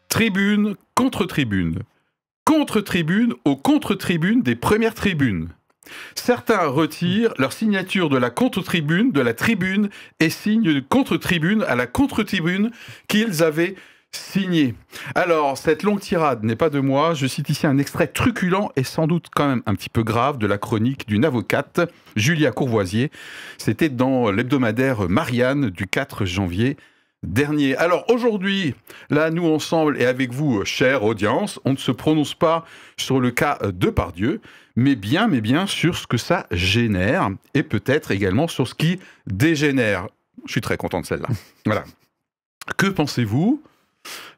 Tribune, contre-tribune. Contre-tribune aux contre-tribunes des premières tribunes. Certains retirent leur signature de la contre-tribune, de la tribune, et signent une contre-tribune à la contre-tribune qu'ils avaient signée. Alors, cette longue tirade n'est pas de moi. Je cite ici un extrait truculent et sans doute quand même un petit peu grave de la chronique d'une avocate, Julia Courvoisier. C'était dans l'hebdomadaire Marianne du 4 janvier dernier. Alors aujourd'hui, là, nous ensemble et avec vous, chère audience, on ne se prononce pas sur le cas Depardieu, mais bien sur ce que ça génère et peut-être également sur ce qui dégénère. Je suis très content de celle-là. Voilà. Que pensez-vous ?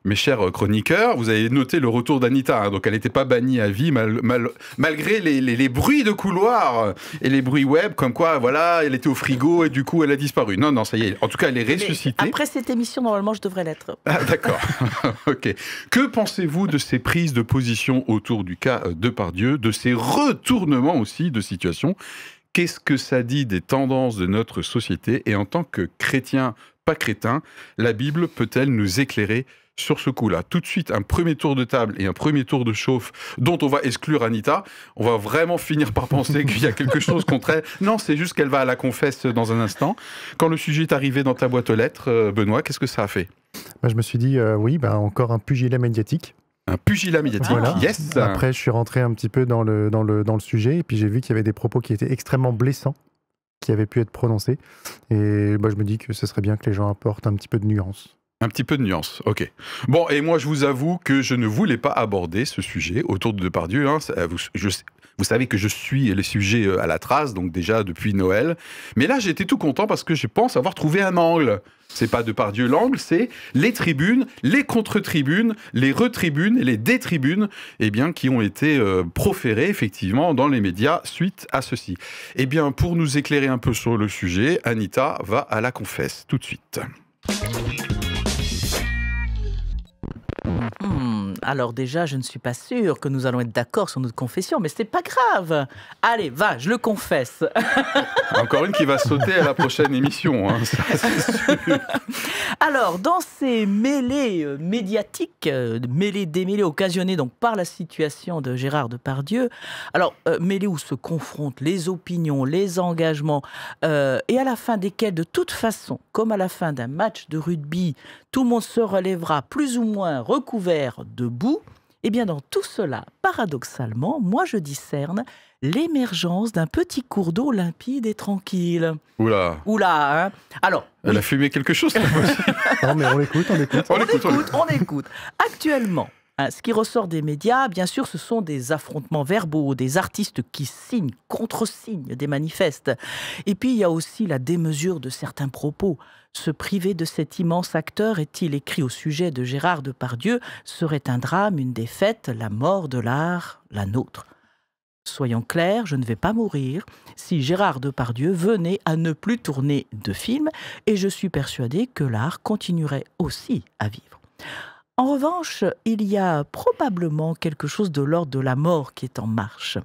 Mes chers chroniqueurs, vous avez noté le retour d'Anita, hein, donc elle n'était pas bannie à vie malgré les bruits de couloir et les bruits web, comme quoi, voilà, elle était au frigo et du coup elle a disparu. Non, ça y est, en tout cas elle est ressuscitée. Mais après cette émission, normalement je devrais l'être. Ah, d'accord, ok. Que pensez-vous de ces prises de position autour du cas Depardieu, de ces retournements aussi de situation ? Qu'est-ce que ça dit des tendances de notre société ? Et en tant que chrétien, pas crétin, la Bible peut-elle nous éclairer sur ce coup-là? Tout de suite, un premier tour de table et un premier tour de chauffe dont on va exclure Anita. On va vraiment finir par penser qu'il y a quelque chose contre elle. Non, c'est juste qu'elle va à la confesse dans un instant. Quand le sujet est arrivé dans ta boîte aux lettres, Benoît, qu'est-ce que ça a fait? Je me suis dit, encore un pugilat médiatique. Un pugilat médiatique, voilà. Yes. Après, je suis rentré un petit peu dans le sujet et puis j'ai vu qu'il y avait des propos qui étaient extrêmement blessants qui avaient pu être prononcés. Et je me dis que ce serait bien que les gens apportent un petit peu de nuance. Un petit peu de nuance, ok. Bon, et moi je vous avoue que je ne voulais pas aborder ce sujet autour de Depardieu. Hein. Vous savez que je suis les sujets à la trace, donc déjà depuis Noël. Mais là j'étais tout content parce que je pense avoir trouvé un angle. C'est pas Depardieu l'angle, c'est les tribunes, les contre-tribunes, les retribunes et les détribunes, qui ont été proférées effectivement dans les médias suite à ceci. Pour nous éclairer un peu sur le sujet, Anita va à la confesse tout de suite. Alors déjà, je ne suis pas sûre que nous allons être d'accord sur notre confession, mais c'est pas grave. Allez, va, je le confesse. Encore une qui va sauter à la prochaine émission, hein, ça, c'est sûr. Alors, dans ces mêlées médiatiques, mêlées-démêlées occasionnées donc par la situation de Gérard Depardieu, alors mêlées où se confrontent les opinions, les engagements, et à la fin desquels, de toute façon, comme à la fin d'un match de rugby, tout le monde se relèvera plus ou moins recouvert de boue, dans tout cela, paradoxalement, moi je discerne l'émergence d'un petit cours d'eau limpide et tranquille. Oula, hein. Alors, elle a fumé quelque chose, c'est possible. Non, mais on l'écoute. Actuellement, ce qui ressort des médias, bien sûr, ce sont des affrontements verbaux, des artistes qui signent, contre-signent des manifestes. Et puis, il y a aussi la démesure de certains propos. Se priver de cet immense acteur, est-il écrit au sujet de Gérard Depardieu, serait un drame, une défaite, la mort de l'art, la nôtre. Soyons clairs, je ne vais pas mourir si Gérard Depardieu venait à ne plus tourner de films, et je suis persuadée que l'art continuerait aussi à vivre. En revanche, il y a probablement quelque chose de l'ordre de la mort qui est en marche.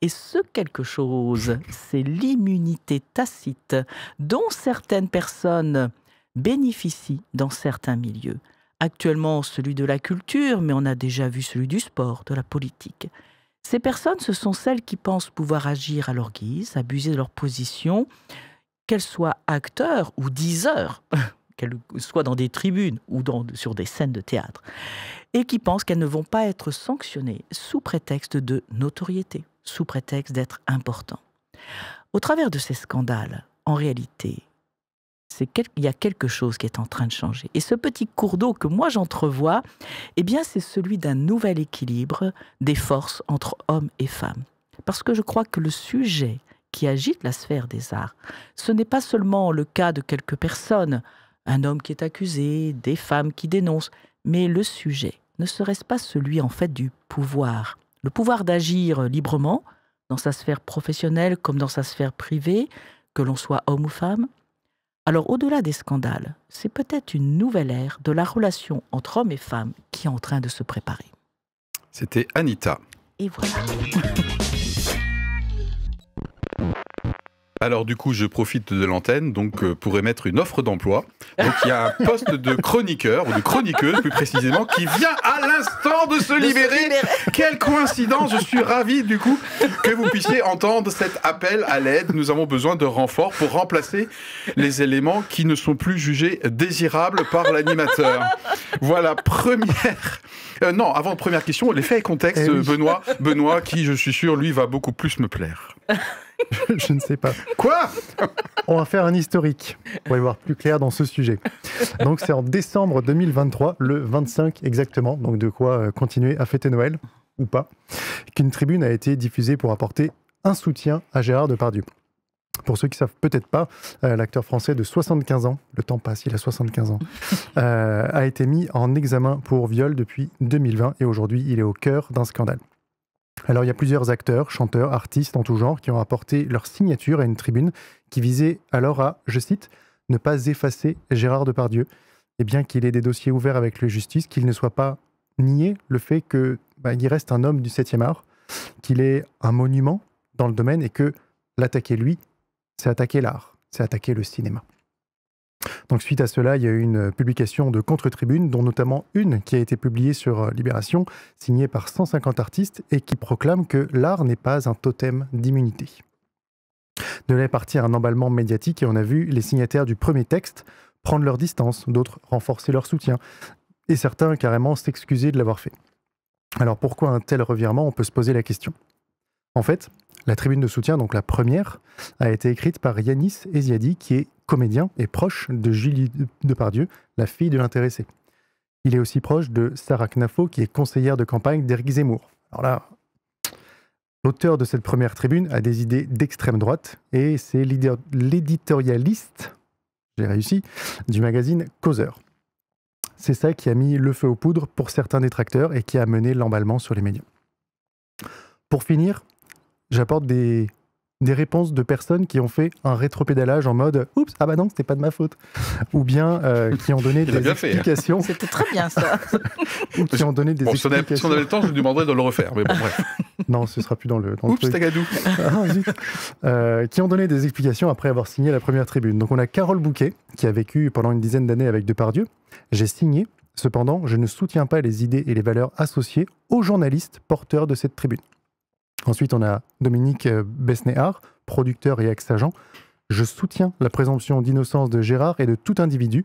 Et ce quelque chose, c'est l'immunité tacite dont certaines personnes bénéficient dans certains milieux. Actuellement, celui de la culture, mais on a déjà vu celui du sport, de la politique. Ces personnes, ce sont celles qui pensent pouvoir agir à leur guise, abuser de leur position, qu'elles soient acteurs ou diseurs, qu'elles soient dans des tribunes ou sur des scènes de théâtre, et qui pensent qu'elles ne vont pas être sanctionnées sous prétexte de notoriété, sous prétexte d'être important. Au travers de ces scandales, en réalité, il y a quelque chose qui est en train de changer. Et ce petit cours d'eau que moi j'entrevois, c'est celui d'un nouvel équilibre des forces entre hommes et femmes. Parce que je crois que le sujet qui agite la sphère des arts, ce n'est pas seulement le cas de quelques personnes, un homme qui est accusé, des femmes qui dénoncent, mais le sujet ne serait-ce pas celui en fait du pouvoir, le pouvoir d'agir librement dans sa sphère professionnelle comme dans sa sphère privée, que l'on soit homme ou femme. Alors au-delà des scandales, c'est peut-être une nouvelle ère de la relation entre hommes et femmes qui est en train de se préparer. C'était Anita. Et voilà. Alors du coup, je profite de l'antenne pour émettre une offre d'emploi. Donc il y a un poste de chroniqueur, ou de chroniqueuse plus précisément, qui vient à l'instant de se libérer. Quelle coïncidence! Je suis ravi du coup que vous puissiez entendre cet appel à l'aide. Nous avons besoin de renforts pour remplacer les éléments qui ne sont plus jugés désirables par l'animateur. Voilà, avant première question, les faits et contexte, oui. Benoît, qui je suis sûr, lui, va beaucoup plus me plaire. Je ne sais pas. Quoi? On va faire un historique pour y voir plus clair dans ce sujet. Donc c'est en décembre 2023, le 25 exactement, donc de quoi continuer à fêter Noël, ou pas, qu'une tribune a été diffusée pour apporter un soutien à Gérard Depardieu. Pour ceux qui ne savent peut-être pas, l'acteur français de 75 ans, le temps passe, il a 75 ans, a été mis en examen pour viol depuis 2020 et aujourd'hui il est au cœur d'un scandale. Alors il y a plusieurs acteurs, chanteurs, artistes en tout genre qui ont apporté leur signature à une tribune qui visait alors à, je cite, ne pas effacer Gérard Depardieu. Et bien qu'il ait des dossiers ouverts avec la justice, qu'il ne soit pas nié le fait qu'il reste un homme du 7e art, qu'il est un monument dans le domaine et que l'attaquer lui, c'est attaquer l'art, c'est attaquer le cinéma. Donc suite à cela, il y a eu une publication de contre-tribune, dont notamment une qui a été publiée sur Libération, signée par 150 artistes et qui proclame que l'art n'est pas un totem d'immunité. De là est parti un emballement médiatique et on a vu les signataires du premier texte prendre leur distance, d'autres renforcer leur soutien et certains carrément s'excuser de l'avoir fait. Alors pourquoi un tel revirement? On peut se poser la question. En fait, la tribune de soutien, donc la première, a été écrite par Yanis Eziadi, qui est comédien et proche de Julie Depardieu, la fille de l'intéressé. Il est aussi proche de Sarah Knafo, qui est conseillère de campagne d'Éric Zemmour. Alors là, l'auteur de cette première tribune a des idées d'extrême droite et c'est l'éditorialiste, j'ai réussi, du magazine Causeur. C'est ça qui a mis le feu aux poudres pour certains détracteurs et qui a mené l'emballement sur les médias. Pour finir, j'apporte des réponses de personnes qui ont fait un rétropédalage en mode « Oups, ah bah non, c'était pas de ma faute » ou bien qui ont donné des explications. C'était très bien ça. Ou qui ont donné des explications. Si on avait le temps, je lui demanderais de le refaire, mais bon, bref. Non, ce sera plus dans le Oups, tagadou. Qui ont donné des explications après avoir signé la première tribune. Donc on a Carole Bouquet, qui a vécu pendant une dizaine d'années avec Depardieu. J'ai signé, cependant, je ne soutiens pas les idées et les valeurs associées aux journalistes porteurs de cette tribune. Ensuite, on a Dominique Besnéard, producteur et ex-agent. Je soutiens la présomption d'innocence de Gérard et de tout individu,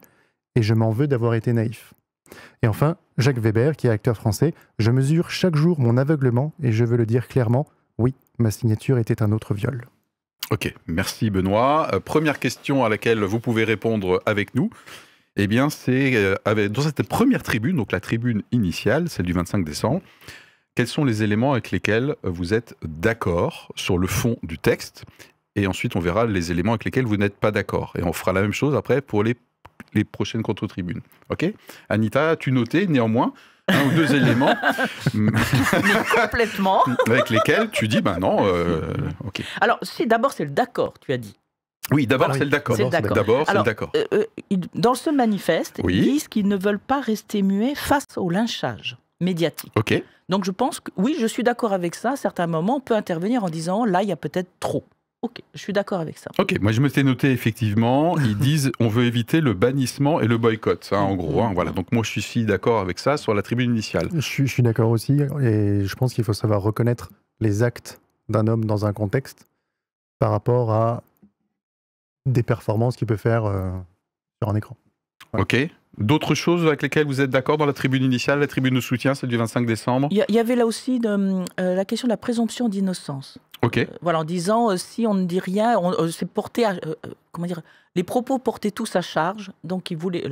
et je m'en veux d'avoir été naïf. Et enfin, Jacques Weber, qui est acteur français. Je mesure chaque jour mon aveuglement, et je veux le dire clairement, oui, ma signature était un autre viol. Ok, merci Benoît. Première question à laquelle vous pouvez répondre avec nous. Eh bien, c'est dans cette première tribune, donc la tribune initiale, celle du 25 décembre, quels sont les éléments avec lesquels vous êtes d'accord sur le fond du texte? Et ensuite, on verra les éléments avec lesquels vous n'êtes pas d'accord. Et on fera la même chose après pour les prochaines contre-tribunes. Ok? Anita, as-tu noté néanmoins un ou deux éléments mais complètement avec lesquels tu dis, ben non, ok. Alors, si d'abord c'est le d'accord, tu as dit. Oui, d'abord c'est le d'accord. D'abord, c'est le d'accord. Dans ce manifeste, oui. Ils disent qu'ils ne veulent pas rester muets face au lynchage médiatique. Ok. Donc je pense que, oui, je suis d'accord avec ça. À certains moments, on peut intervenir en disant, là, il y a peut-être trop. Ok, je suis d'accord avec ça. Ok, moi je me suis noté effectivement, ils disent on veut éviter le bannissement et le boycott, hein, en gros. Hein, voilà. Donc moi je suis d'accord avec ça sur la tribune initiale. Je suis d'accord aussi, et je pense qu'il faut savoir reconnaître les actes d'un homme dans un contexte par rapport à des performances qu'il peut faire sur un écran. Voilà. Ok. D'autres choses avec lesquelles vous êtes d'accord dans la tribune initiale, la tribune de soutien, celle du 25 décembre? Il y avait là aussi la question de la présomption d'innocence. Ok. Voilà, en disant si on ne dit rien, c'est porté à, comment dire, les propos portaient tous à charge, donc ils voulaient,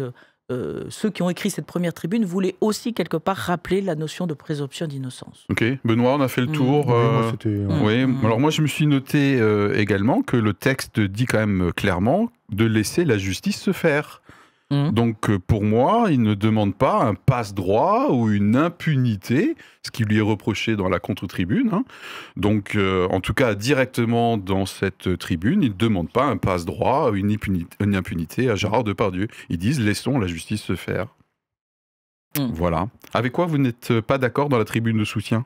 ceux qui ont écrit cette première tribune voulaient aussi quelque part rappeler la notion de présomption d'innocence. Ok, Benoît, on a fait le tour. Oui, alors moi je me suis noté également que le texte dit quand même clairement de laisser la justice se faire. Donc pour moi, il ne demande pas un passe-droit ou une impunité, ce qui lui est reproché dans la contre-tribune. Hein. Donc en tout cas, directement dans cette tribune, il ne demande pas un passe-droit ou une impunité à Gérard Depardieu. Ils disent « laissons la justice se faire ». Voilà. Avec quoi vous n'êtes pas d'accord dans la tribune de soutien,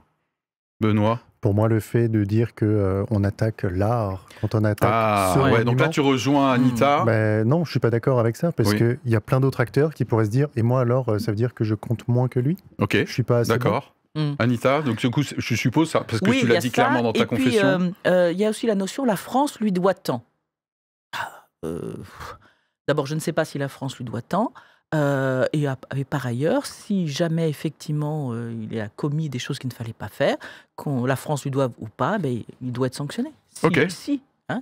Benoît? Pour moi, le fait de dire qu'on attaque l'art quand on attaque ce monument, donc là tu rejoins Anita. Non, je suis pas d'accord avec ça parce qu'il y a plein d'autres acteurs qui pourraient se dire et moi alors, ça veut dire que je compte moins que lui. Ok. Je suis pas assez d'accord. Anita, donc du coup, je suppose ça parce que tu l'as dit clairement dans ta confession. Il y a aussi la notion la France lui doit tant. D'abord, je ne sais pas si la France lui doit tant. Et par ailleurs, si jamais effectivement il a commis des choses qu'il ne fallait pas faire, qu'on la France lui doive ou pas, il doit être sanctionné.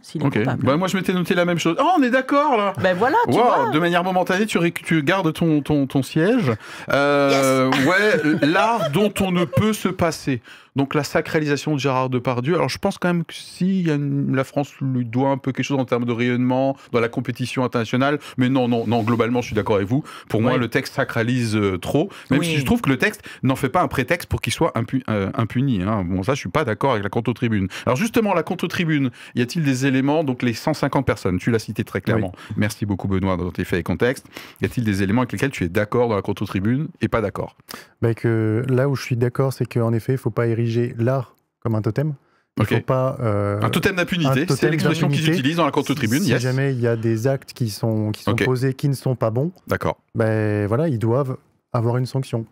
S'il est coupable. Moi, je m'étais noté la même chose. Oh, on est d'accord là. Voilà, tu vois. De manière momentanée, tu gardes ton siège. Ouais, l'art dont on ne peut se passer. Donc la sacralisation de Gérard Depardieu. Alors je pense quand même que si la France lui doit un peu quelque chose en termes de rayonnement dans la compétition internationale, mais non, globalement je suis d'accord avec vous. Pour moi, le texte sacralise trop, même si je trouve que le texte n'en fait pas un prétexte pour qu'il soit impuni. Hein. Bon, ça je suis pas d'accord avec la contre-tribune. Alors justement, la contre-tribune, y a-t-il des éléments, donc les 150 personnes, tu l'as cité très clairement. Oui. Merci beaucoup Benoît dans tes faits et contextes. Y a-t-il des éléments avec lesquels tu es d'accord dans la contre-tribune et pas d'accord? Là où je suis d'accord, c'est qu'en effet, il ne faut pas ériger l'art comme un totem. Faut pas, un totem d'impunité, c'est l'expression qu'ils utilisent dans la contre-tribune. Si jamais il y a des actes qui sont posés qui ne sont pas bons, d'accord. Ils doivent avoir une sanction.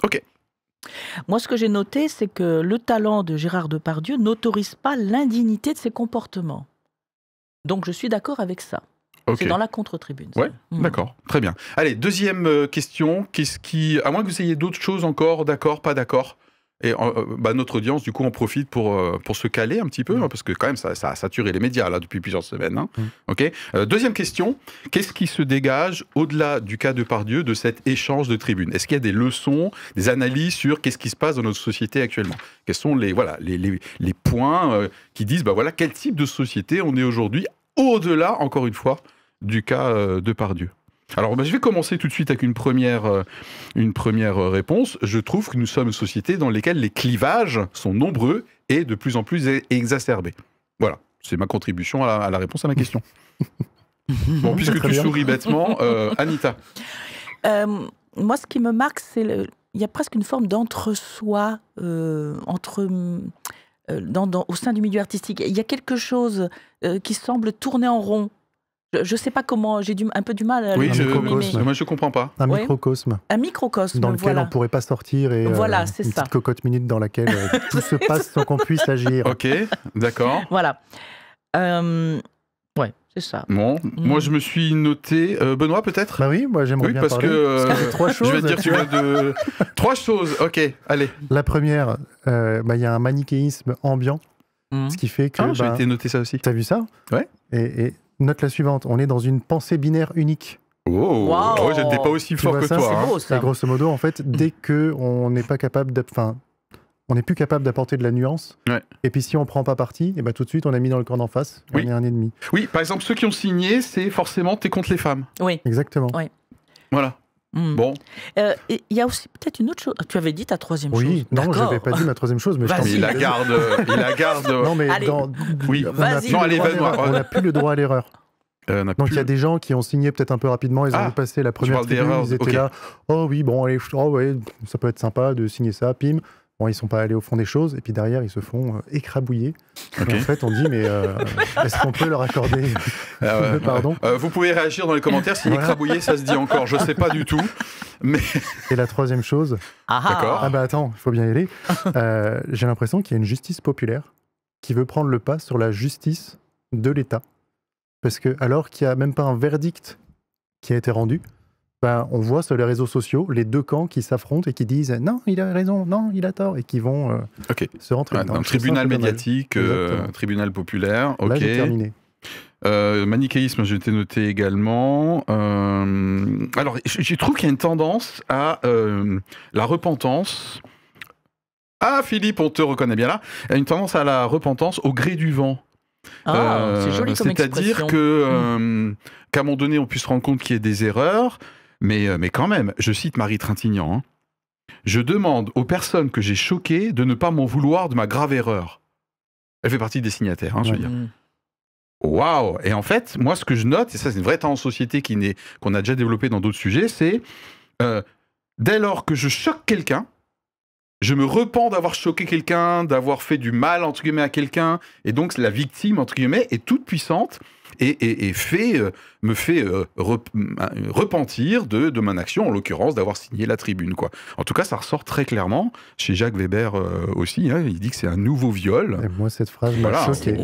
Ok. Moi, ce que j'ai noté, c'est que le talent de Gérard Depardieu n'autorise pas l'indignité de ses comportements. Donc, je suis d'accord avec ça. C'est dans la contre-tribune. Ouais, d'accord, très bien. Allez, deuxième question. À moins que vous ayez d'autres choses encore, d'accord, pas d'accord. Et notre audience, du coup, en profite pour se caler un petit peu, parce que quand même, ça a saturé les médias là, depuis plusieurs semaines. Hein. Deuxième question, qu'est-ce qui se dégage, au-delà du cas Depardieu, de cet échange de tribunes? Est-ce qu'il y a des leçons, des analyses sur qu'est-ce qui se passe dans notre société actuellement? Quels sont les points qui disent quel type de société on est aujourd'hui, au-delà, encore une fois, du cas Depardieu? Alors, je vais commencer tout de suite avec une première réponse. Je trouve que nous sommes une société dans laquelle les clivages sont nombreux et de plus en plus exacerbés. Voilà, c'est ma contribution à la réponse à ma question. Bon, puisque tu souris bêtement, Anita. Moi, ce qui me marque, c'est il y a presque une forme d'entre-soi au sein du milieu artistique. Il y a quelque chose qui semble tourner en rond. Je ne sais pas comment, j'ai un peu du mal à moi je ne comprends pas. Un microcosme. Un microcosme, dans lequel on ne pourrait pas sortir et c'est une petite cocotte minute dans laquelle tout se passe sans qu'on puisse agir. Ok, d'accord. Voilà. C'est ça. Bon, moi je me suis noté... Benoît peut-être? Oui, moi j'aimerais bien parce parler. Que trois choses. Je vais te dire tu vas de... Trois choses, ok, allez. La première, y a un manichéisme ambiant, ce qui fait que... j'ai été noté ça aussi. T'as vu ça? Ouais. Et note la suivante, on est dans une pensée binaire unique. Wow. Je n'étais pas aussi fort que toi. C'est beau, ça. Et grosso modo, en fait, dès qu'on n'est pas capable on n'est plus capable d'apporter de la nuance. Ouais. Et puis si on prend pas parti, et tout de suite on a mis dans le camp d'en face. On est un ennemi. Oui, par exemple ceux qui ont signé, c'est forcément t'es contre les femmes. Oui. Exactement. Oui. Voilà. Bon. Il y a aussi peut-être une autre chose. Tu avais dit ta troisième chose. Oui, non, je n'avais pas dit ma troisième chose, mais il la garde. Non, mais allez. Vas-y. On n'a plus le droit à l'erreur. Donc il y a des gens qui ont signé peut-être un peu rapidement, ils ont vu passer la première tribune, ils étaient là, oh oui, bon, allez, ça peut être sympa de signer ça, pim. Bon, ils ne sont pas allés au fond des choses, et puis derrière, ils se font écrabouiller. Et en fait, on dit, mais est-ce qu'on peut leur accorder pardon? Vous pouvez réagir dans les commentaires si écrabouiller, ça se dit encore. Je ne sais pas du tout. Mais... Et la troisième chose... D'accord. Attends, il faut bien y aller. J'ai l'impression qu'il y a une justice populaire qui veut prendre le pas sur la justice de l'État. Parce que, alors qu'il n'y a même pas un verdict qui a été rendu, on voit sur les réseaux sociaux les deux camps qui s'affrontent et qui disent non, il a raison, non, il a tort, et qui vont se rentrer dans un tribunal médiatique, un tribunal populaire. Là, j'ai terminé. Manichéisme, j'ai été noté également. Alors, je trouve qu'il y a une tendance à la repentance. Ah, Philippe, on te reconnaît bien là. Il y a une tendance à la repentance au gré du vent. C'est joli comme expression. C'est-à-dire qu'à un moment donné, on puisse se rendre compte qu'il y a des erreurs. Mais quand même, je cite Marie Trintignant, hein, je demande aux personnes que j'ai choquées de ne pas m'en vouloir de ma grave erreur. Elle fait partie des signataires, je veux dire. Waouh! Et en fait, moi, ce que je note, et ça, c'est une vraie tendance en société qu'on a déjà développée dans d'autres sujets, c'est dès lors que je choque quelqu'un, je me repens d'avoir choqué quelqu'un, d'avoir fait du mal, entre guillemets, à quelqu'un, et donc la victime, entre guillemets, est toute puissante et me fait repentir de mon action, en l'occurrence d'avoir signé la tribune, quoi. En tout cas, ça ressort très clairement, chez Jacques Weber aussi, hein, il dit que c'est un nouveau viol. Et moi, cette phrase m'a choqué.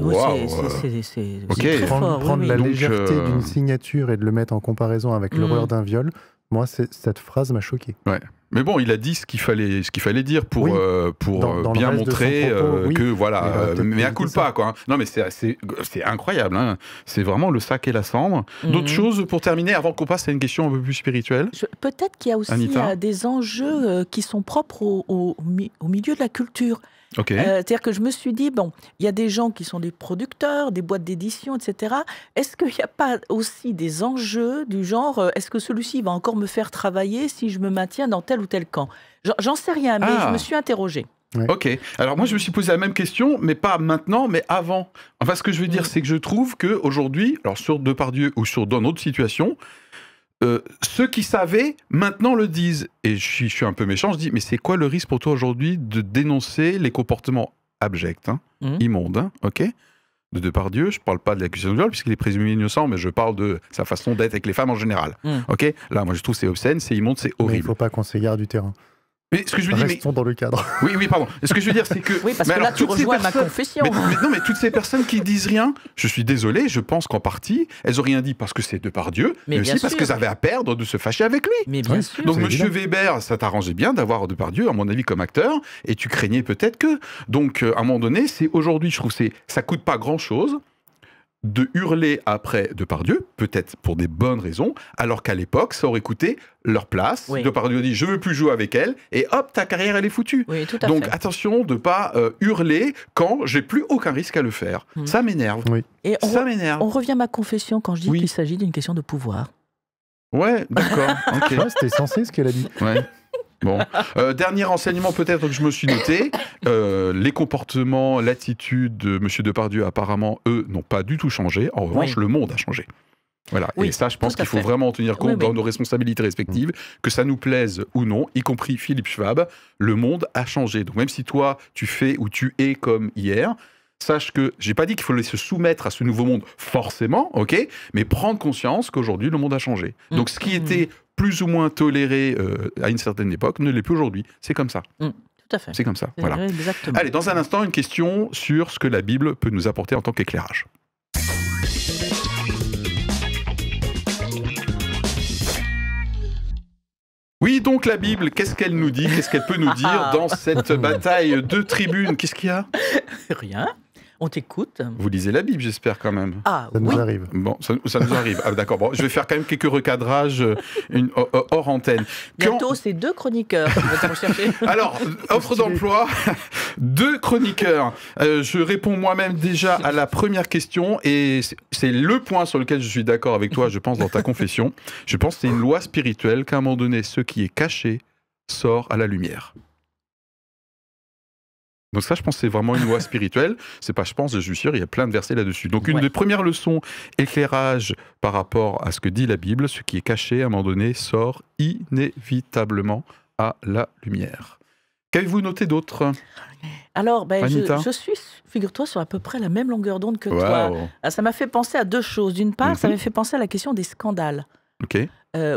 C'est très fort. Prendre la Donc, légèreté d'une signature et de le mettre en comparaison avec l'horreur d'un viol, moi, cette phrase m'a choqué. Ouais. Mais bon, il a dit ce qu'il fallait dire pour, Oui. pour Dans bien le reste de son montrer propos, oui. que voilà, mais à coup ça. pas quoi. Non mais c'est incroyable, hein. C'est vraiment le sac et la cendre. D'autres choses pour terminer avant qu'on passe à une question un peu plus spirituelle. Peut-être qu'il y a aussi des enjeux qui sont propres au milieu de la culture. Ok. C'est-à-dire que je me suis dit, bon, il y a des gens qui sont des producteurs, des boîtes d'édition, etc. Est-ce qu'il n'y a pas aussi des enjeux du genre, est-ce que celui-ci va encore me faire travailler si je me maintiens dans tel ou tel camp? J'en sais rien, mais je me suis interrogée. Ouais. Ok. Alors moi, je me suis posé la même question, mais pas maintenant, mais avant. Enfin, ce que je veux dire, c'est que je trouve que aujourd'hui, alors sur Depardieu ou dans d'autres situations, ceux qui savaient, maintenant le disent. Et je suis un peu méchant, je dis, mais c'est quoi le risque pour toi aujourd'hui de dénoncer les comportements abjects, hein, immondes, hein, ok, de Depardieu? Je ne parle pas de l'accusation de viol, puisqu'il est présumé innocent, mais je parle de sa façon d'être avec les femmes en général. Ok. Là, moi, je trouve que c'est obscène, c'est immonde, c'est horrible. Mais il ne faut pas qu'on s'égare du terrain. Mais ce que je veux dire, Restons dans le cadre. Oui, pardon. Ce que je veux dire, c'est que... Oui, parce que là, tu rejoins ma confession. Mais toutes ces personnes qui disent rien, je suis désolé, je pense qu'en partie, elles ont rien dit parce que c'est Depardieu, mais aussi parce qu'elles avaient à perdre de se fâcher avec lui. Mais bien sûr. Donc, Monsieur Weber, ça t'arrangeait bien d'avoir Depardieu, à mon avis, comme acteur, et tu craignais peut-être que... Donc, à un moment donné, c'est aujourd'hui, je trouve, ça coûte pas grand-chose de hurler après Depardieu, peut-être pour des bonnes raisons, alors qu'à l'époque, ça aurait coûté leur place. Oui. Depardieu dit « je veux plus jouer avec elle », et hop, ta carrière, elle est foutue. Oui, tout à Donc fait. attention de ne pas hurler quand j'ai plus aucun risque à le faire. Ça m'énerve. Oui. Et ça m'énerve. On revient à ma confession quand je dis qu'il s'agit d'une question de pouvoir. Ouais, d'accord. Okay. Ouais, c'était censé ce qu'elle a dit. Ouais. Bon, dernier renseignement peut-être que je me suis noté, les comportements, l'attitude de M. Depardieu, apparemment, eux, n'ont pas du tout changé. En revanche, le monde a changé. Voilà. Et ça, je pense qu'il faut vraiment en tenir compte dans nos responsabilités respectives, que ça nous plaise ou non, y compris Philippe Schwab, le monde a changé. Donc même si toi, tu fais ou tu es comme hier, sache que, j'ai pas dit qu'il fallait se soumettre à ce nouveau monde forcément, ok, mais prendre conscience qu'aujourd'hui, le monde a changé. Donc ce qui était plus ou moins toléré à une certaine époque ne l'est plus aujourd'hui. C'est comme ça. Tout à fait. C'est comme ça. Voilà. Exactement. Allez, dans un instant, une question sur ce que la Bible peut nous apporter en tant qu'éclairage. Oui, donc la Bible, qu'est-ce qu'elle nous dit? Qu'est-ce qu'elle peut nous dire dans cette bataille de tribunes? Qu'est-ce qu'il y a? Rien. On t'écoute. Vous lisez la Bible, j'espère, quand même. Ah, ça nous arrive. Bon, ça nous arrive. Ah, d'accord. Bon, je vais faire quand même quelques recadrages hors antenne. Bientôt, c'est 2 chroniqueurs qui vont rechercher. Alors, offre d'emploi, 2 chroniqueurs. Je réponds moi-même déjà à la première question et c'est le point sur lequel je suis d'accord avec toi, je pense, dans ta confession. Je pense que c'est une loi spirituelle qu'à un moment donné, ce qui est caché sort à la lumière. Donc ça, je pense que c'est vraiment une loi spirituelle. C'est pas, je pense, je suis sûr, il y a plein de versets là-dessus. Donc une des premières leçons, éclairage par rapport à ce que dit la Bible, ce qui est caché, à un moment donné, sort inévitablement à la lumière. Qu'avez-vous noté d'autre? Alors, je suis, figure-toi, sur à peu près la même longueur d'onde que toi. Ça m'a fait penser à 2 choses. D'une part, ça m'a fait penser à la question des scandales. Ok.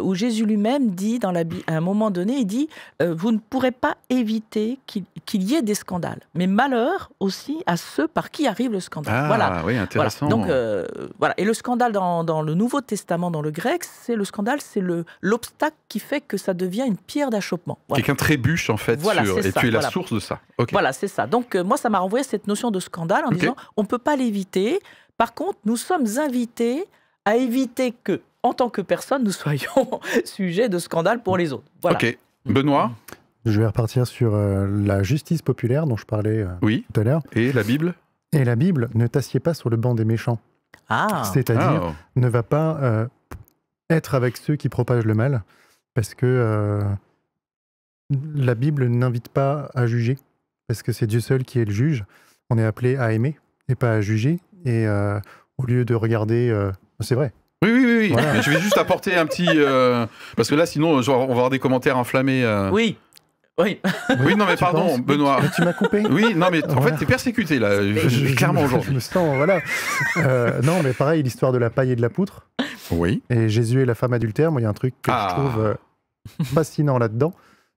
Où Jésus lui-même dit, à un moment donné, il dit vous ne pourrez pas éviter qu'il y ait des scandales. Mais malheur aussi à ceux par qui arrive le scandale. Ah, voilà. Oui, intéressant. Voilà. Donc, voilà. Et le scandale dans le Nouveau Testament, dans le grec, c'est l'obstacle qui fait que ça devient une pierre d'achoppement. Voilà. Quelqu'un trébuche, en fait, et tu es la source de ça. Okay. Voilà, c'est ça. Donc, moi, ça m'a renvoyé cette notion de scandale en disant on ne peut pas l'éviter. Par contre, nous sommes invités à éviter que, en tant que personne, nous soyons sujets de scandale pour les autres. Voilà. Ok. Benoît? Je vais repartir sur la justice populaire dont je parlais tout à l'heure. Et la Bible? Et la Bible, ne t'assieds pas sur le banc des méchants. C'est-à-dire, ne va pas être avec ceux qui propagent le mal, parce que la Bible n'invite pas à juger, parce que c'est Dieu seul qui est le juge. On est appelé à aimer et pas à juger. Et au lieu de regarder... c'est vrai. Oui. Voilà. Mais je vais juste apporter un petit... parce que là, sinon, on va avoir des commentaires enflammés. Oui. Oui. Oui, non, mais Tu pardon, penses Benoît. Mais tu m'as coupé. Oui, non, mais en Voilà. fait, t'es persécuté, là, clairement Je aujourd'hui. me sens, voilà. Non, mais pareil, l'histoire de la paille et de la poutre. Oui. Et Jésus et la femme adultère, moi, il y a un truc que Ah. je trouve fascinant là-dedans,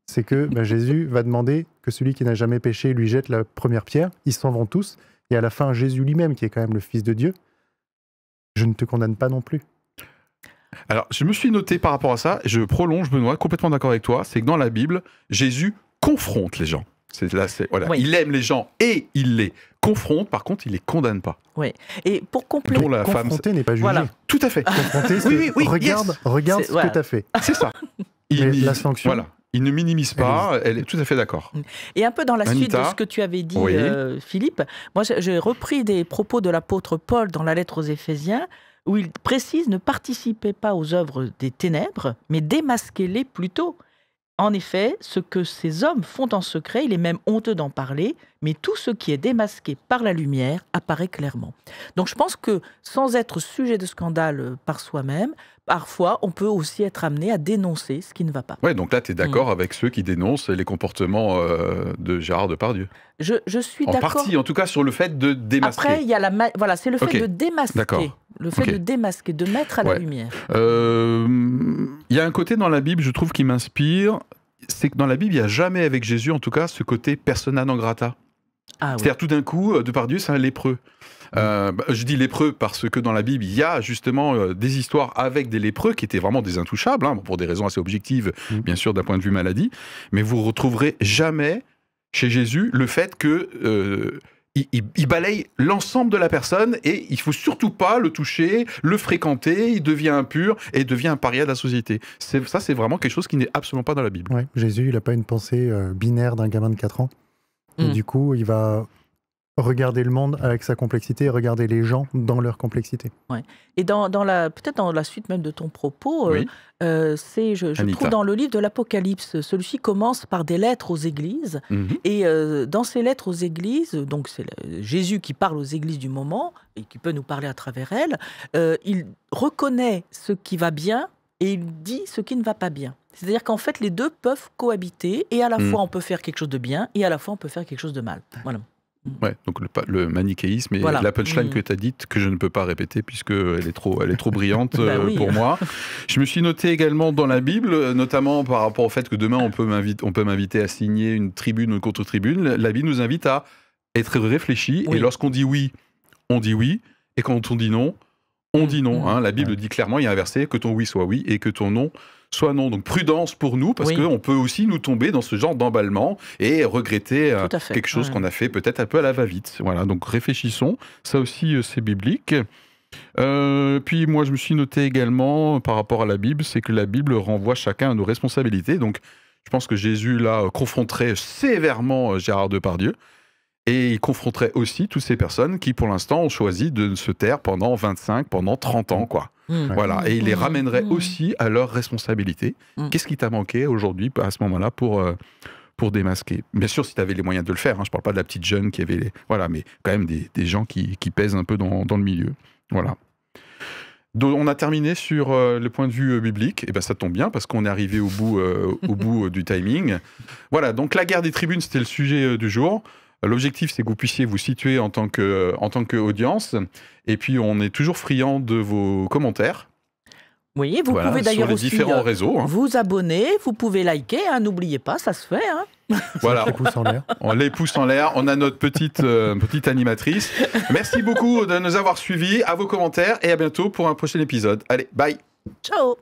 c'est que Jésus va demander que celui qui n'a jamais péché lui jette la première pierre. Ils s'en vont tous. Et à la fin, Jésus lui-même, qui est quand même le Fils de Dieu, je ne te condamne pas non plus. Alors, je me suis noté par rapport à ça, je prolonge, Benoît, complètement d'accord avec toi, c'est que dans la Bible, Jésus confronte les gens. Voilà. Oui. Il aime les gens et il les confronte, par contre, il les condamne pas. Et pour compléter, Dont la femme. Confronter n'est pas jugé. Voilà. Tout à fait. Confronter, c'est Oui, regarde, yes. regarde C'est- ce voilà. que tu as fait. C'est ça. Mais la sanction, Voilà. Il ne minimise pas, elle est tout à fait d'accord. et un peu dans la suite de Anita. ce que tu avais dit, Oui. Philippe, moi j'ai repris des propos de l'apôtre Paul dans la lettre aux Éphésiens, où il précise ne participez pas aux œuvres des ténèbres, mais démasquez-les plutôt. En effet, ce que ces hommes font en secret, il est même honteux d'en parler, mais tout ce qui est démasqué par la lumière apparaît clairement. Donc je pense que sans être sujet de scandale par soi-même, parfois on peut aussi être amené à dénoncer ce qui ne va pas. Ouais, donc là, tu es d'accord avec ceux qui dénoncent les comportements de Gérard Depardieu. Je suis En d'accord. partie, en tout cas, sur le fait de démasquer. Après, il y a voilà, c'est le fait Ok. de démasquer. D'accord. Le fait Ok. de démasquer, de mettre à la Ouais. lumière. Il y a un côté dans la Bible, je trouve, qui m'inspire, c'est que dans la Bible, il n'y a jamais avec Jésus, en tout cas, ce côté persona non grata. Ah oui. C'est-à-dire, tout d'un coup, Depardieu, c'est un lépreux. Je dis lépreux parce que dans la Bible, il y a justement des histoires avec des lépreux qui étaient vraiment des intouchables, hein, pour des raisons assez objectives, bien sûr, d'un point de vue maladie. Mais vous retrouverez jamais chez Jésus le fait que il balaye l'ensemble de la personne et il faut surtout pas le toucher, le fréquenter, il devient impur et devient un paria de la société. Ça, c'est vraiment quelque chose qui n'est absolument pas dans la Bible. Ouais, Jésus, il n'a pas une pensée binaire d'un gamin de 4 ans. Et Mm. du coup, il va regarder le monde avec sa complexité et regarder les gens dans leur complexité. Et peut-être dans la suite même de ton propos, Oui. je Anita. trouve dans le livre de l'Apocalypse, celui-ci commence par des lettres aux églises. Mhm. Et dans ces lettres aux églises, donc c'est Jésus qui parle aux églises du moment et qui peut nous parler à travers elles, il reconnaît ce qui va bien et il dit ce qui ne va pas bien. C'est-à-dire qu'en fait, les deux peuvent cohabiter et à la fois on peut faire quelque chose de bien et à la fois on peut faire quelque chose de mal. Voilà. Ouais, donc le manichéisme et Voilà. la punchline que tu as dite, que je ne peux pas répéter puisqu'elle est trop brillante Bah oui. pour moi. Je me suis noté également dans la Bible, notamment par rapport au fait que demain on peut m'inviter à signer une tribune ou une contre-tribune. La Bible nous invite à être réfléchi Oui. et lorsqu'on dit oui, on dit oui, et quand on dit non, on dit non. Hein. La Bible dit clairement, il y a un verset, que ton oui soit oui et que ton non soit non. Donc prudence pour nous, parce Oui. qu'on peut aussi nous tomber dans ce genre d'emballement et regretter Tout à fait. quelque chose Ouais. qu'on a fait peut-être un peu à la va-vite. Voilà, donc réfléchissons. Ça aussi, c'est biblique. Puis moi, je me suis noté également, par rapport à la Bible, c'est que la Bible renvoie chacun à nos responsabilités. Donc je pense que Jésus, là, confronterait sévèrement Gérard Depardieu. Et il confronterait aussi toutes ces personnes qui, pour l'instant, ont choisi de se taire pendant 25, pendant 30 ans, quoi. Voilà. Et il les ramènerait aussi à leurs responsabilités. Qu'est-ce qui t'a manqué aujourd'hui, à ce moment-là, pour démasquer? Bien sûr, si tu avais les moyens de le faire. Hein, je ne parle pas de la petite jeune qui avait Voilà, mais quand même des gens qui pèsent un peu dans le milieu. Voilà. Donc, on a terminé sur le point de vue biblique. Et ben, ça tombe bien parce qu'on est arrivé au bout du timing. Voilà, donc la guerre des tribunes, c'était le sujet du jour. L'objectif, c'est que vous puissiez vous situer en tant qu'audience. Et puis, on est toujours friand de vos commentaires. Oui, vous Voilà, pouvez d'ailleurs sur les aussi différents réseaux. Hein. vous abonner, vous pouvez liker, hein, n'oubliez pas, ça se fait. Hein. Voilà, Les pouces en l'air. on les pousse en l'air. On a notre petite animatrice. Merci beaucoup de nous avoir suivis. À vos commentaires et à bientôt pour un prochain épisode. Allez, bye. Ciao.